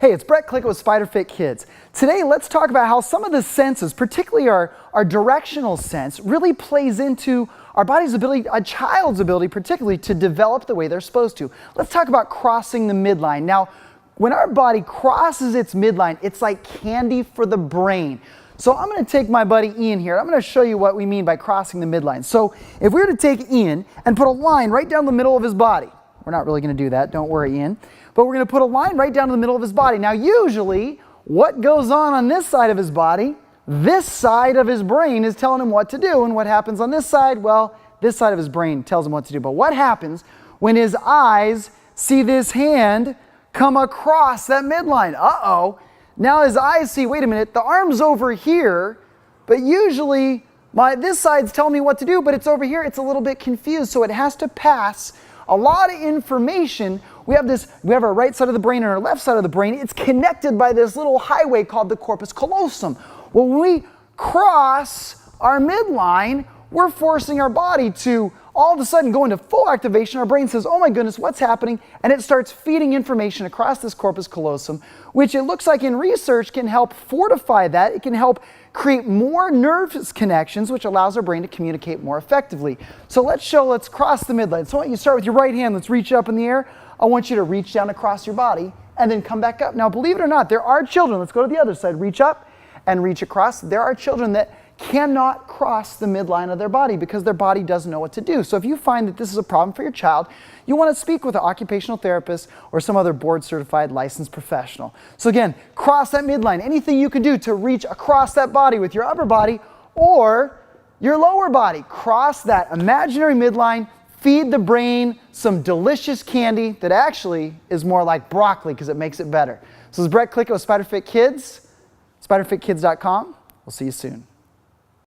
Hey, it's Brett Clickett with SPIDERfit Kids. Today, let's talk about how some of the senses, particularly our directional sense, really plays into our body's ability, a child's ability particularly, to develop the way they're supposed to. Let's talk about crossing the midline. Now, when our body crosses its midline, it's like candy for the brain. So I'm going to take my buddy Ian here. I'm going to show you what we mean by crossing the midline. So if we were to take Ian and put a line right down the middle of his body, we're not really going to do that, don't worry, Ian. But we're going to put a line right down the middle of his body. Now, usually, what goes on this side of his body, this side of his brain is telling him what to do. And what happens on this side? Well, this side of his brain tells him what to do. But what happens when his eyes see this hand come across that midline? Uh-oh. Now his eyes see, wait a minute, the arm's over here, but usually this side's telling me what to do, but it's over here. It's a little bit confused, so it has to pass a lot of information. We have our right side of the brain and our left side of the brain. It's connected by this little highway called the corpus callosum. Well, when we cross our midline, we're forcing our body to all of a sudden go into full activation. Our brain says, oh my goodness, what's happening? And it starts feeding information across this corpus callosum, which it looks like in research can help fortify that. It can help create more nerve connections, which allows our brain to communicate more effectively. So let's cross the midline. So I want you to start with your right hand. Let's reach up in the air. I want you to reach down across your body and then come back up. Now, believe it or not, there are children. Let's go to the other side. Reach up and reach across. There are children that cannot cross the midline of their body because their body doesn't know what to do. So if you find that this is a problem for your child, you want to speak with an occupational therapist or some other board-certified licensed professional. So again, cross that midline. Anything you can do to reach across that body with your upper body or your lower body. Cross that imaginary midline, feed the brain some delicious candy that actually is more like broccoli because it makes it better. So this is Brett Clickett with SPIDERfit Kids, SPIDERfitKids.com. We'll see you soon.